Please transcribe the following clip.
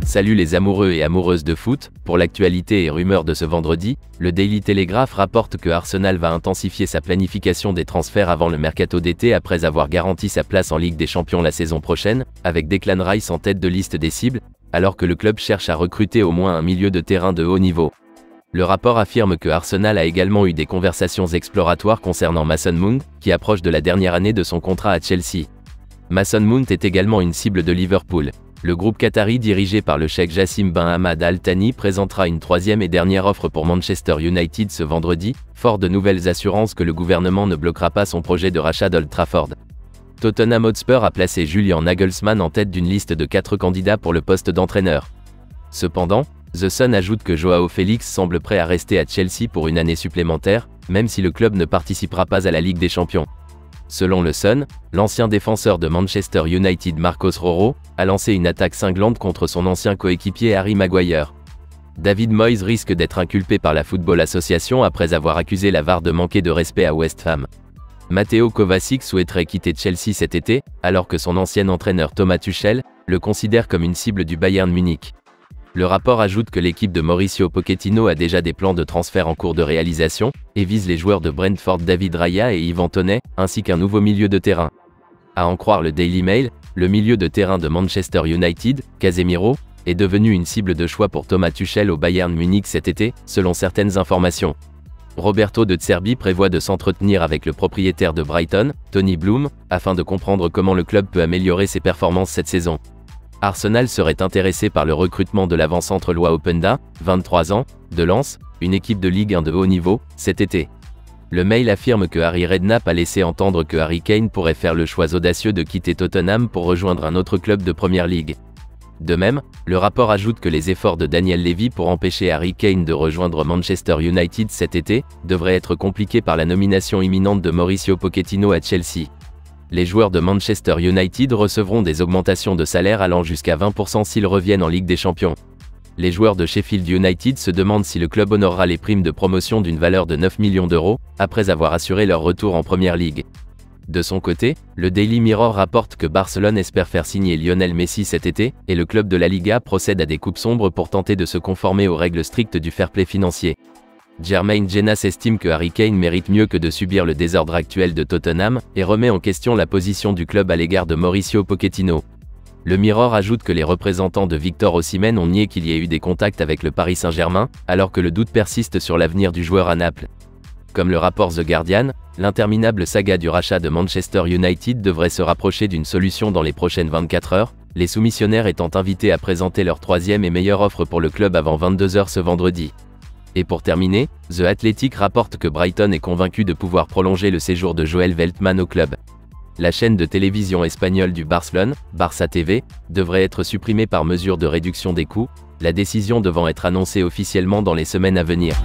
Salut les amoureux et amoureuses de foot, pour l'actualité et rumeurs de ce vendredi, le Daily Telegraph rapporte que Arsenal va intensifier sa planification des transferts avant le mercato d'été après avoir garanti sa place en Ligue des Champions la saison prochaine, avec Declan Rice en tête de liste des cibles, alors que le club cherche à recruter au moins un milieu de terrain de haut niveau. Le rapport affirme que Arsenal a également eu des conversations exploratoires concernant Mason Mount, qui approche de la dernière année de son contrat à Chelsea. Mason Mount est également une cible de Liverpool. Le groupe qatari dirigé par le cheikh Jassim Ben Hamad Al Thani présentera une troisième et dernière offre pour Manchester United ce vendredi, fort de nouvelles assurances que le gouvernement ne bloquera pas son projet de rachat d'Old Trafford. Tottenham Hotspur a placé Julian Nagelsmann en tête d'une liste de 4 candidats pour le poste d'entraîneur. Cependant, The Sun ajoute que Joao Félix semble prêt à rester à Chelsea pour une année supplémentaire, même si le club ne participera pas à la Ligue des Champions. Selon le Sun, l'ancien défenseur de Manchester United Marcos Roro a lancé une attaque cinglante contre son ancien coéquipier Harry Maguire. David Moyes risque d'être inculpé par la Football Association après avoir accusé la VAR de manquer de respect à West Ham. Mateo Kovacic souhaiterait quitter Chelsea cet été, alors que son ancien entraîneur Thomas Tuchel le considère comme une cible du Bayern Munich. Le rapport ajoute que l'équipe de Mauricio Pochettino a déjà des plans de transfert en cours de réalisation, et vise les joueurs de Brentford David Raya et Ivan Toney, ainsi qu'un nouveau milieu de terrain. À en croire le Daily Mail, le milieu de terrain de Manchester United, Casemiro, est devenu une cible de choix pour Thomas Tuchel au Bayern Munich cet été, selon certaines informations. Roberto De Zerbi prévoit de s'entretenir avec le propriétaire de Brighton, Tony Bloom, afin de comprendre comment le club peut améliorer ses performances cette saison. Arsenal serait intéressé par le recrutement de l'avant-centre Loïc Openda, 23 ans, de Lens, une équipe de Ligue 1 de haut niveau, cet été. Le mail affirme que Harry Redknapp a laissé entendre que Harry Kane pourrait faire le choix audacieux de quitter Tottenham pour rejoindre un autre club de Premier League. De même, le rapport ajoute que les efforts de Daniel Levy pour empêcher Harry Kane de rejoindre Manchester United cet été devraient être compliqués par la nomination imminente de Mauricio Pochettino à Chelsea. Les joueurs de Manchester United recevront des augmentations de salaire allant jusqu'à 20% s'ils reviennent en Ligue des Champions. Les joueurs de Sheffield United se demandent si le club honorera les primes de promotion d'une valeur de 9 millions d'euros, après avoir assuré leur retour en Premier League. De son côté, le Daily Mirror rapporte que Barcelone espère faire signer Lionel Messi cet été, et le club de la Liga procède à des coupes sombres pour tenter de se conformer aux règles strictes du fair play financier. Jermaine Jenas estime que Harry Kane mérite mieux que de subir le désordre actuel de Tottenham, et remet en question la position du club à l'égard de Mauricio Pochettino. Le Mirror ajoute que les représentants de Victor Osimhen ont nié qu'il y ait eu des contacts avec le Paris Saint-Germain, alors que le doute persiste sur l'avenir du joueur à Naples. Comme le rapport The Guardian, l'interminable saga du rachat de Manchester United devrait se rapprocher d'une solution dans les prochaines 24 heures, les soumissionnaires étant invités à présenter leur troisième et meilleure offre pour le club avant 22 h ce vendredi. Et pour terminer, The Athletic rapporte que Brighton est convaincu de pouvoir prolonger le séjour de Joel Veltman au club. La chaîne de télévision espagnole du Barcelone, Barça TV, devrait être supprimée par mesure de réduction des coûts, la décision devant être annoncée officiellement dans les semaines à venir.